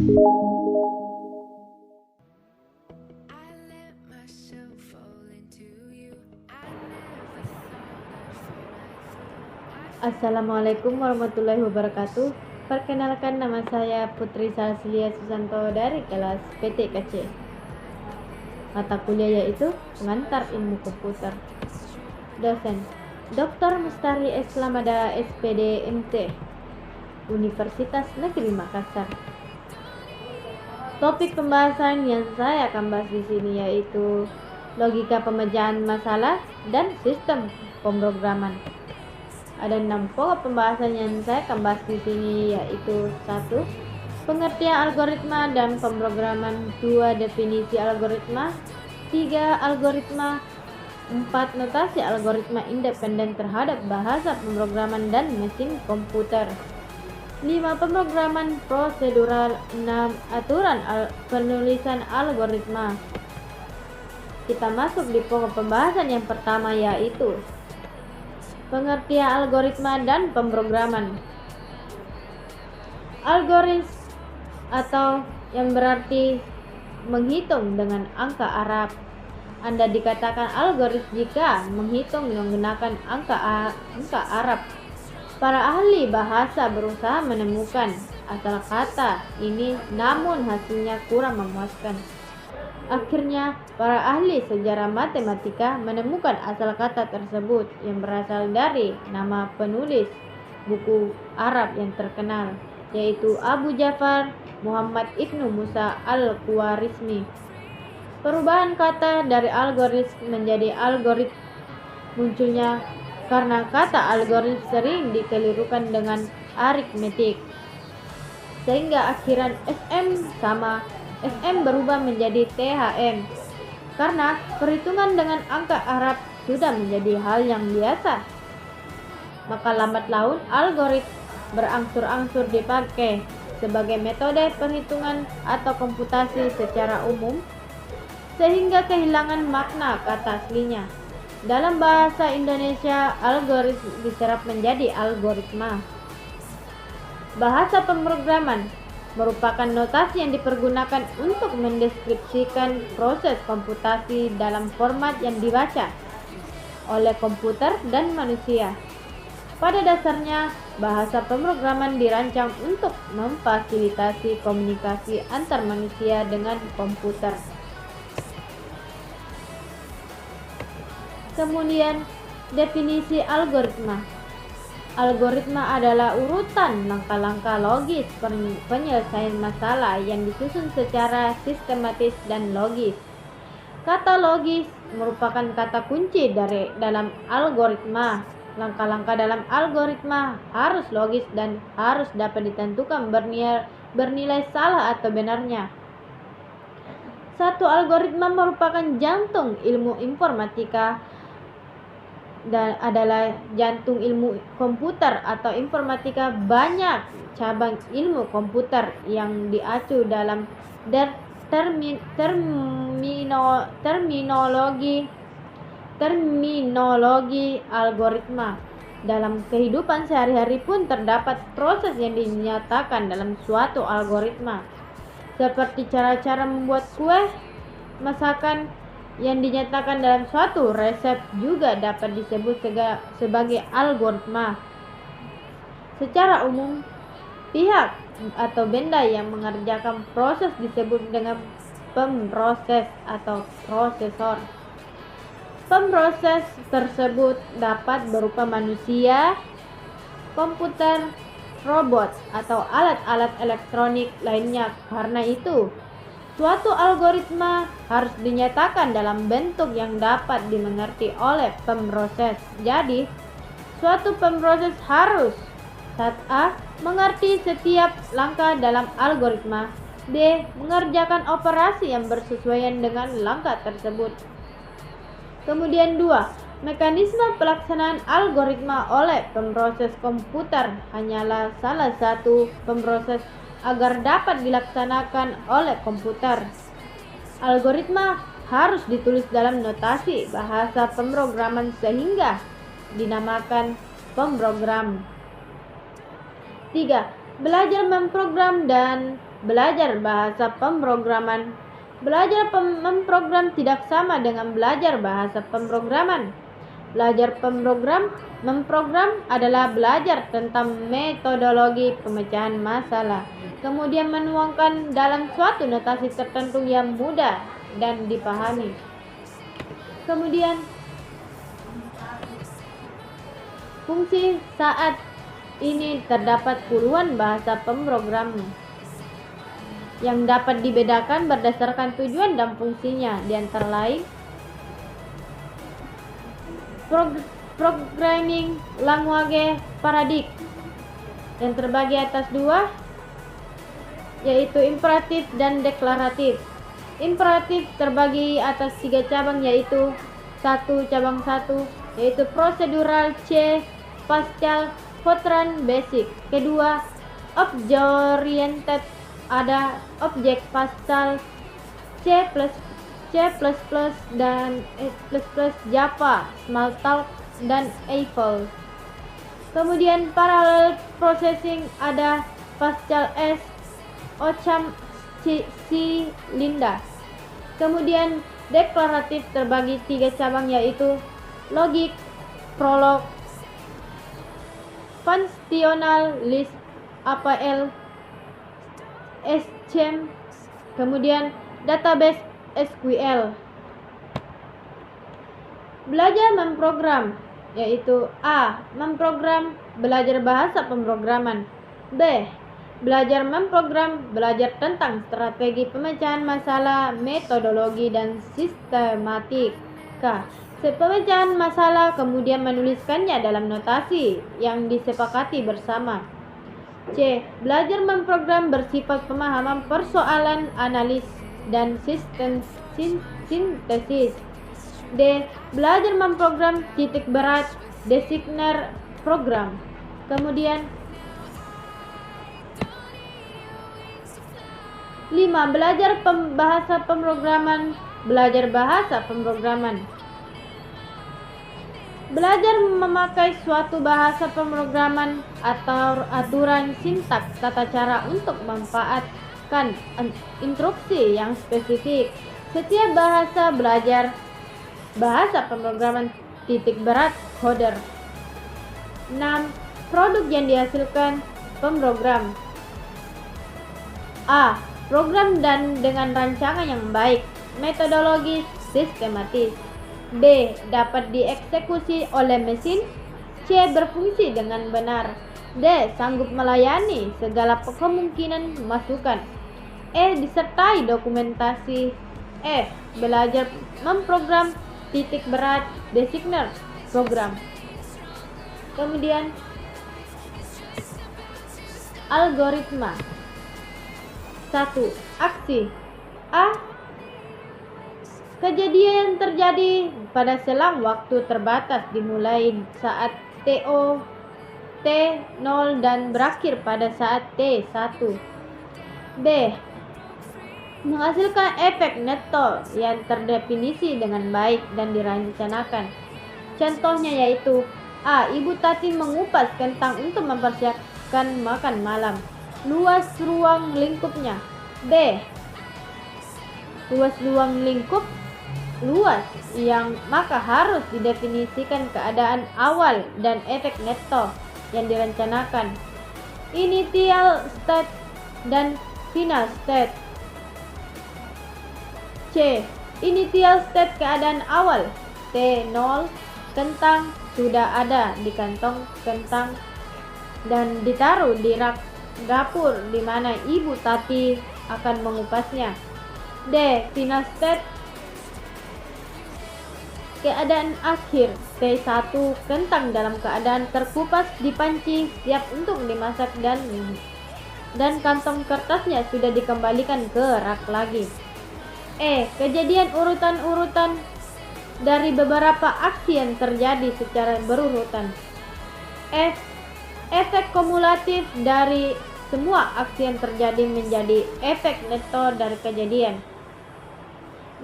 Assalamualaikum warahmatullahi wabarakatuh. Perkenalkan, nama saya Putri Salsilia Susanto dari kelas PTKC. Mata kuliah yaitu Pengantar Ilmu Komputer. Dosen Dr. Mustari Eslamada SPD MT, Universitas Negeri Makassar. Topik pembahasan yang saya akan bahas di sini yaitu logika pemecahan masalah dan sistem pemrograman. Ada 6 pokok pembahasan yang saya akan bahas di sini yaitu 1. Pengertian algoritma dan pemrograman. 2. Definisi algoritma. 3. Algoritma. 4. Notasi algoritma independen terhadap bahasa pemrograman dan mesin komputer. 5. Pemrograman prosedural. 6. Aturan penulisan algoritma. Kita masuk di pokok pembahasan yang pertama yaitu pengertian algoritma dan pemrograman. Algoritma atau yang berarti menghitung dengan angka Arab. Anda dikatakan algoritma jika menghitung menggunakan angka Arab. Para ahli bahasa berusaha menemukan asal kata ini, namun hasilnya kurang memuaskan. Akhirnya, para ahli sejarah matematika menemukan asal kata tersebut yang berasal dari nama penulis buku Arab yang terkenal, yaitu Abu Ja'far Muhammad Ibnu Musa Al-Khwarizmi. Perubahan kata dari algoritma menjadi algoritm munculnya karena kata algoritm sering dikelirukan dengan aritmetik, sehingga akhiran SM berubah menjadi THM karena perhitungan dengan angka Arab sudah menjadi hal yang biasa. Maka lambat laun algoritma berangsur-angsur dipakai sebagai metode perhitungan atau komputasi secara umum, sehingga kehilangan makna kata aslinya. Dalam bahasa Indonesia, algoritma diserap menjadi algoritma. Bahasa pemrograman merupakan notasi yang dipergunakan untuk mendeskripsikan proses komputasi dalam format yang dibaca oleh komputer dan manusia. Pada dasarnya, bahasa pemrograman dirancang untuk memfasilitasi komunikasi antar manusia dengan komputer. Kemudian, definisi algoritma. Algoritma adalah urutan langkah-langkah logis penyelesaian masalah yang disusun secara sistematis dan logis. Kata logis merupakan kata kunci dalam algoritma. Langkah-langkah dalam algoritma harus logis dan harus dapat ditentukan bernilai salah atau benarnya. Satu algoritma merupakan jantung ilmu informatika dan adalah jantung ilmu komputer atau informatika. Banyak cabang ilmu komputer yang diacu dalam terminologi algoritma. Dalam kehidupan sehari-hari pun terdapat proses yang dinyatakan dalam suatu algoritma, seperti cara-cara membuat kue, masakan yang dinyatakan dalam suatu resep juga dapat disebut sebagai algoritma. Secara umum, pihak atau benda yang mengerjakan proses disebut dengan pemroses atau prosesor. Pemroses tersebut dapat berupa manusia, komputer, robot, atau alat-alat elektronik lainnya. Karena itu, suatu algoritma harus dinyatakan dalam bentuk yang dapat dimengerti oleh pemroses. Jadi, suatu pemroses harus A. mengerti setiap langkah dalam algoritma, B. mengerjakan operasi yang bersesuaian dengan langkah tersebut. Kemudian 2. Mekanisme pelaksanaan algoritma oleh pemroses komputer hanyalah salah satu pemroses agar dapat dilaksanakan oleh komputer. Algoritma harus ditulis dalam notasi bahasa pemrograman sehingga dinamakan pemrogram. 3. Belajar memprogram dan belajar bahasa pemrograman. Belajar memprogram tidak sama dengan belajar bahasa pemrograman. Belajar memprogram adalah belajar tentang metodologi pemecahan masalah, kemudian menuangkan dalam suatu notasi tertentu yang mudah dan dipahami. Kemudian, fungsi saat ini terdapat puluhan bahasa pemrograman yang dapat dibedakan berdasarkan tujuan dan fungsinya, di antara lain programming language paradigm yang terbagi atas dua, yaitu imperatif dan deklaratif. Imperatif terbagi atas 3 cabang, yaitu cabang 1 yaitu procedural, C Pascal Fortran basic. Kedua, object oriented, ada objek Pascal, C++ dan Java, Smalltalk dan Eiffel. Kemudian parallel processing, ada Pascal S, Occam, C, Linda. Kemudian deklaratif terbagi 3 cabang, yaitu logic, prolog, functional list, APL, SCM, kemudian database SQL. Belajar memprogram, yaitu A. Memprogram, belajar bahasa pemrograman. B. Belajar memprogram, belajar tentang strategi pemecahan masalah, metodologi, dan sistematik. K. Pemecahan masalah, kemudian menuliskannya dalam notasi yang disepakati bersama. C. Belajar memprogram bersifat pemahaman persoalan, analis, dan sistem sintesis. D. Belajar memprogram titik berat, designer program. Kemudian 5. Belajar bahasa pemrograman, belajar bahasa pemrograman. Belajar memakai suatu bahasa pemrograman atau aturan sintaks tata cara untuk memanfaatkan instruksi yang spesifik. Setiap bahasa belajar bahasa pemrograman titik berat coder. 6. Produk yang dihasilkan pemrogram. A. Program dan dengan rancangan yang baik, metodologis, sistematis. B. Dapat dieksekusi oleh mesin. C. Berfungsi dengan benar. D. Sanggup melayani segala kemungkinan masukan. E. Disertai dokumentasi. F. Belajar memprogram titik berat, designer program. Kemudian algoritma. 1. Aksi. A. Kejadian terjadi pada selang waktu terbatas dimulai saat T0 dan berakhir pada saat T1. B. Menghasilkan efek neto yang terdefinisi dengan baik dan direncanakan. Contohnya yaitu A. Ibu Tati mengupas kentang untuk mempersiapkan makan malam. Luas ruang lingkupnya. B. Luas ruang lingkup luas yang maka harus didefinisikan keadaan awal dan efek neto yang direncanakan. Initial state dan final state. C. Initial state keadaan awal. T0 kentang sudah ada di kantong kentang dan ditaruh di rak dapur di mana Ibu Tati akan mengupasnya. D. Final state keadaan akhir. T1 kentang dalam keadaan terkupas di panci siap untuk dimasak dan kantong kertasnya sudah dikembalikan ke rak lagi. E. Kejadian urutan-urutan dari beberapa aksi yang terjadi secara berurutan. F. Efek kumulatif dari semua aksi yang terjadi menjadi efek neto dari kejadian.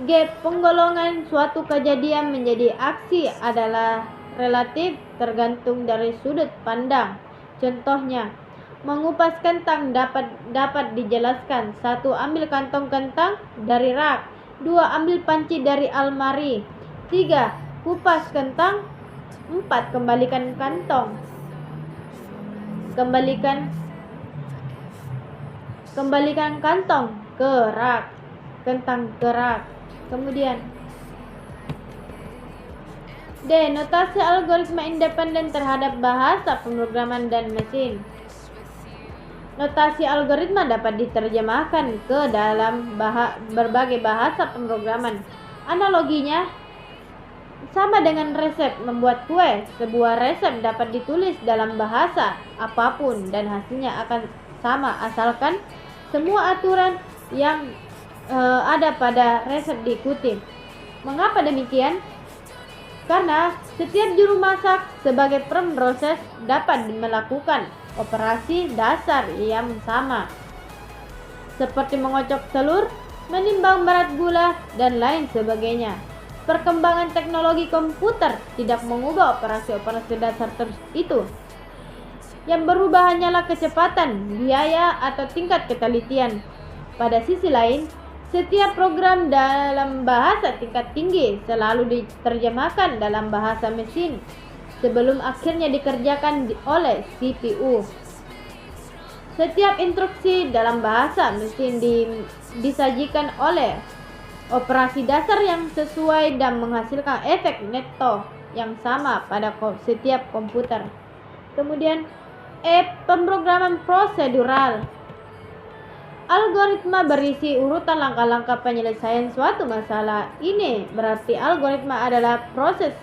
G. Penggolongan suatu kejadian menjadi aksi adalah relatif tergantung dari sudut pandang. Contohnya, Mengupas kentang dapat dijelaskan: 1. Ambil kantong kentang dari rak. 2. Ambil panci dari almari. 3. Kupas kentang. 4. Kembalikan kantong. Kembalikan kantong ke rak. Kentang ke rak. Kemudian D. Notasi algoritma independen terhadap bahasa pemrograman dan mesin. Notasi algoritma dapat diterjemahkan ke dalam berbagai bahasa pemrograman. Analoginya sama dengan resep membuat kue. Sebuah resep dapat ditulis dalam bahasa apapun dan hasilnya akan sama asalkan semua aturan yang ada pada resep diikuti. Mengapa demikian? Karena setiap juru masak sebagai pemproses dapat melakukan operasi dasar yang sama, seperti mengocok telur, menimbang berat gula, dan lain sebagainya. Perkembangan teknologi komputer tidak mengubah operasi-operasi dasar itu. Yang berubah hanyalah kecepatan, biaya, atau tingkat ketelitian. Pada sisi lain, setiap program dalam bahasa tingkat tinggi selalu diterjemahkan dalam bahasa mesin sebelum akhirnya dikerjakan oleh CPU. Setiap instruksi dalam bahasa mesin disajikan oleh operasi dasar yang sesuai dan menghasilkan efek neto yang sama pada setiap komputer. Kemudian pemrograman prosedural. Algoritma berisi urutan langkah-langkah penyelesaian suatu masalah. Ini berarti algoritma adalah proses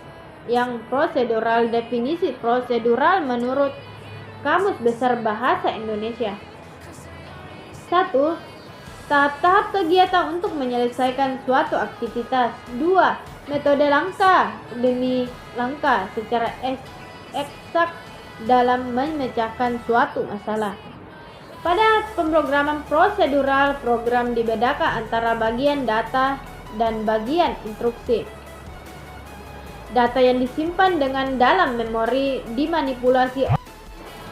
yang prosedural. Definisi prosedural menurut Kamus Besar Bahasa Indonesia. 1. Tahap-tahap kegiatan untuk menyelesaikan suatu aktivitas. 2. Metode langkah demi langkah secara eksak dalam memecahkan suatu masalah. Pada pemrograman prosedural, program dibedakan antara bagian data dan bagian instruksi. Data yang disimpan dengan dalam memori dimanipulasi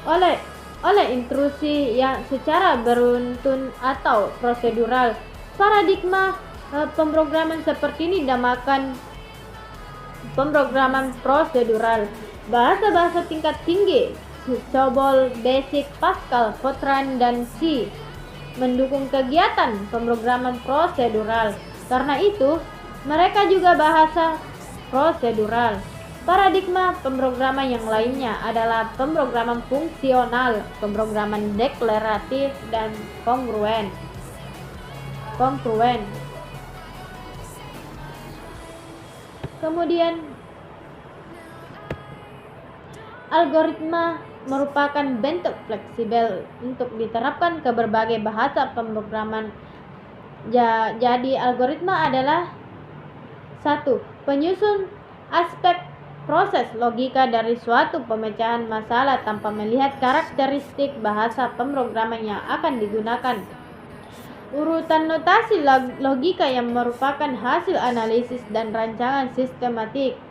oleh intrusi yang secara beruntun atau prosedural. Paradigma pemrograman seperti ini dinamakan pemrograman prosedural. Bahasa-bahasa tingkat tinggi COBOL, BASIC, Pascal, Fortran, dan C mendukung kegiatan pemrograman prosedural. Karena itu, mereka juga bahasa prosedural. Paradigma pemrograman yang lainnya adalah pemrograman fungsional, pemrograman deklaratif, dan kongruen. Kemudian, algoritma merupakan bentuk fleksibel untuk diterapkan ke berbagai bahasa pemrograman. Jadi algoritma adalah 1. Penyusun aspek proses logika dari suatu pemecahan masalah tanpa melihat karakteristik bahasa pemrograman yang akan digunakan. Urutan notasi logika yang merupakan hasil analisis dan rancangan sistematik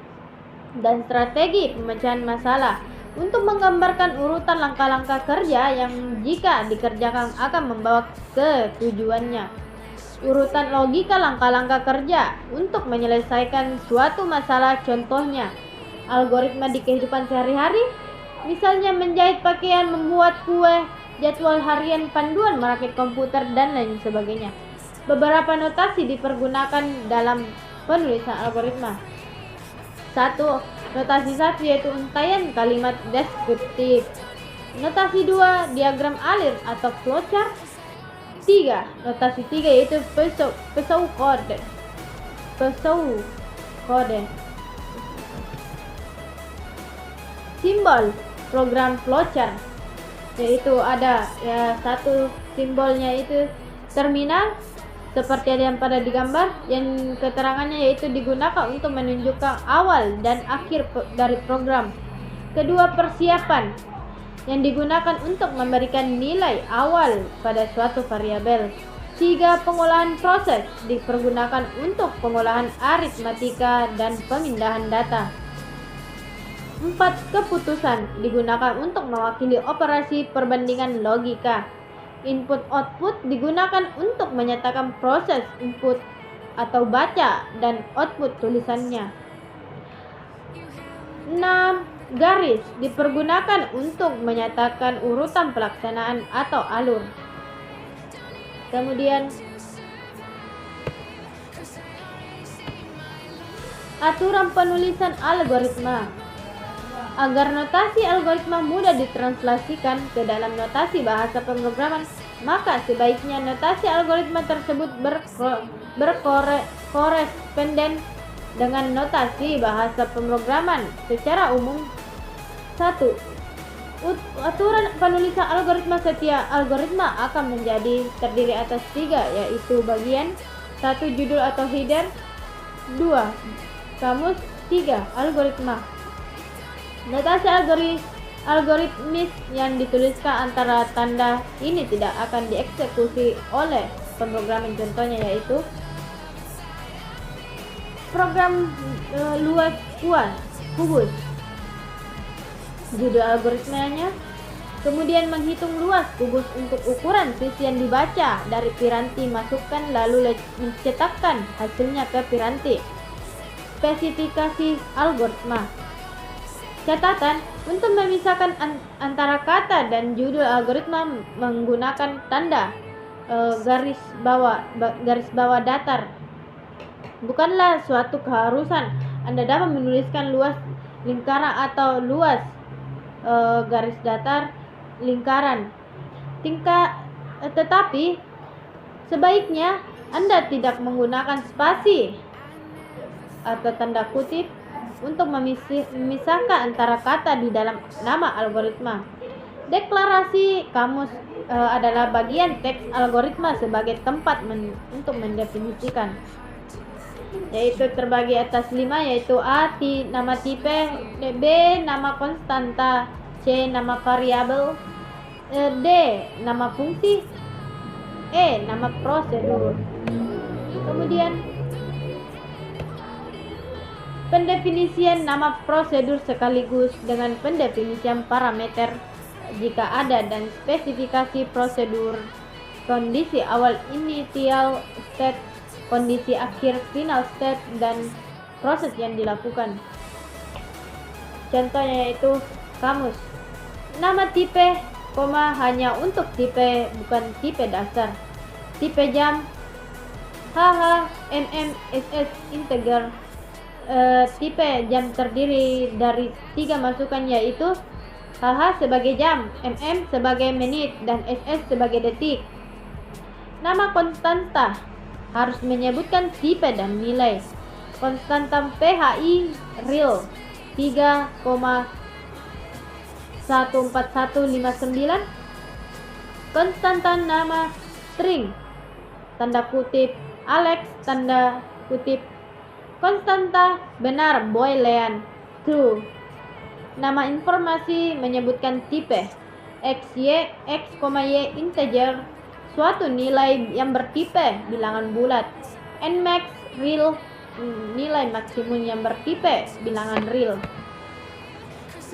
dan strategi pemecahan masalah untuk menggambarkan urutan langkah-langkah kerja yang jika dikerjakan akan membawa ke tujuannya. Urutan logika langkah-langkah kerja untuk menyelesaikan suatu masalah, contohnya algoritma di kehidupan sehari-hari, misalnya menjahit pakaian, membuat kue, jadwal harian, panduan merakit komputer, dan lain sebagainya. Beberapa notasi dipergunakan dalam penulisan algoritma. 1. Notasi 1 yaitu untaian kalimat deskriptif. Notasi 2 diagram alir atau flowchart. 3. Notasi 3 yaitu pseudocode. Simbol program flowchart yaitu ada satu simbolnya itu terminal seperti ada yang pada digambar, yang keterangannya yaitu digunakan untuk menunjukkan awal dan akhir dari program. Kedua, persiapan yang digunakan untuk memberikan nilai awal pada suatu variabel. 3. Pengolahan proses dipergunakan untuk pengolahan aritmatika dan pemindahan data. 4. Keputusan digunakan untuk mewakili operasi perbandingan logika. Input-output digunakan untuk menyatakan proses input atau baca dan output tulisannya. 6. Garis dipergunakan untuk menyatakan urutan pelaksanaan atau alur. Kemudian aturan penulisan algoritma. Agar notasi algoritma mudah ditranslasikan ke dalam notasi bahasa pemrograman, maka sebaiknya notasi algoritma tersebut berkoresponden dengan notasi bahasa pemrograman secara umum. 1. Aturan penulisan algoritma. Setiap algoritma akan terdiri atas 3, yaitu bagian. 1. Judul atau header. 2. Kamus. 3. Algoritma. Notasi algoritmis yang dituliskan antara tanda ini tidak akan dieksekusi oleh pemrograman. Contohnya yaitu program luas kubus. Judul algoritmanya. Kemudian menghitung luas kubus untuk ukuran sisi yang dibaca dari piranti, masukkan lalu mencetakkan hasilnya ke piranti. Spesifikasi algoritma. Catatan, untuk memisahkan antara kata dan judul algoritma menggunakan tanda garis bawah datar. Bukanlah suatu keharusan. Anda dapat menuliskan luas lingkaran atau luas garis datar lingkaran. Tetapi sebaiknya Anda tidak menggunakan spasi atau tanda kutip untuk memisahkan antara kata di dalam nama algoritma. Deklarasi kamus adalah bagian teks algoritma sebagai tempat untuk mendefinisikan, yaitu terbagi atas 5, yaitu A. Nama tipe, B. Nama konstanta, C. Nama variabel, D. Nama fungsi, E. Nama prosedur. Kemudian pendefinisian nama prosedur sekaligus dengan pendefinisian parameter jika ada dan spesifikasi prosedur, kondisi awal initial state, kondisi akhir final state, dan proses yang dilakukan. Contohnya yaitu kamus. Nama tipe, hanya untuk tipe, bukan tipe dasar. Tipe jam, HH, MM, SS, integer. Tipe jam terdiri dari 3 masukan, yaitu HH sebagai jam, MM sebagai menit, dan SS sebagai detik. Nama konstanta harus menyebutkan tipe dan nilai. Konstanta PHI real 3,14159. Konstanta nama string tanda kutip Alex tanda kutip. Konstanta benar Boolean true. Nama informasi menyebutkan tipe x, y integer, suatu nilai yang bertipe bilangan bulat. Nmax real, nilai maksimum yang bertipe bilangan real.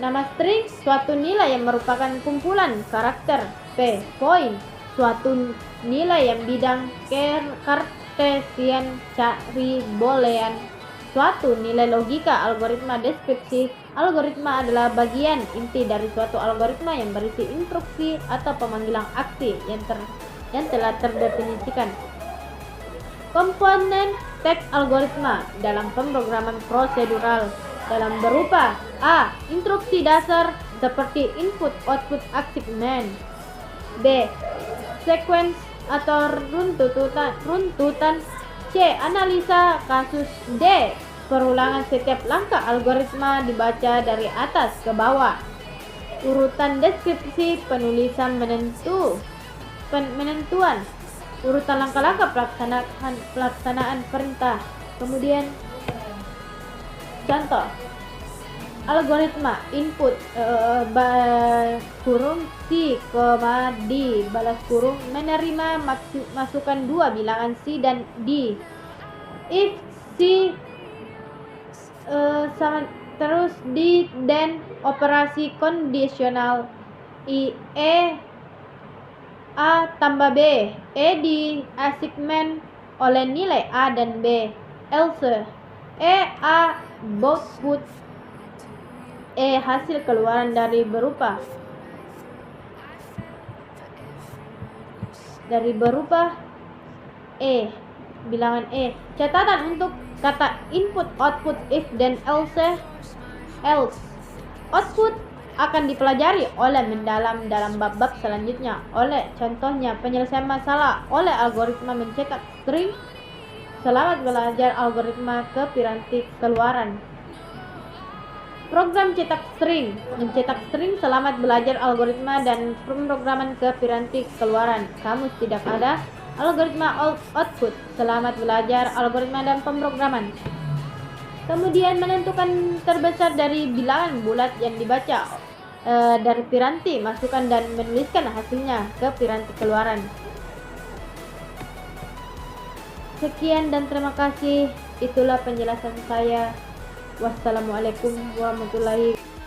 Nama string, suatu nilai yang merupakan kumpulan karakter. P. Point, suatu nilai yang bidang Cartesian. Cari Boolean, suatu nilai logika. Algoritma deskripsi, algoritma adalah bagian inti dari suatu algoritma yang berisi instruksi atau pemanggilan aksi yang telah terdefinisikan. Komponen teks algoritma dalam pemrograman prosedural dalam berupa A. Instruksi dasar seperti input output achievement. B. Sequence atau runtutan. C. Analisa kasus. D. Perulangan setiap langkah algoritma dibaca dari atas ke bawah. Urutan deskripsi penulisan penentuan urutan langkah-langkah pelaksanaan perintah. Kemudian contoh algoritma input kurung C, D balas kurung menerima masukan 2 bilangan C dan D. If C Terus di dan operasi kondisional E A tambah B. E diasigmen oleh nilai A dan B. Else E A output E hasil keluaran dari berupa E, bilangan E. Catatan untuk kata input output if dan else output akan dipelajari oleh mendalam dalam bab-bab selanjutnya. Oleh contohnya penyelesaian masalah oleh algoritma mencetak string. Selamat belajar algoritma ke piranti keluaran. Program cetak string. Mencetak string. Selamat belajar algoritma dan pemrograman ke piranti keluaran. Kamus tidak ada. Algoritma output. Selamat belajar algoritma dan pemrograman. Kemudian menentukan terbesar dari bilangan bulat yang dibaca dari piranti. Masukkan dan menuliskan hasilnya ke piranti keluaran. Sekian dan terima kasih. Itulah penjelasan saya. Wassalamualaikum warahmatullahi wabarakatuh.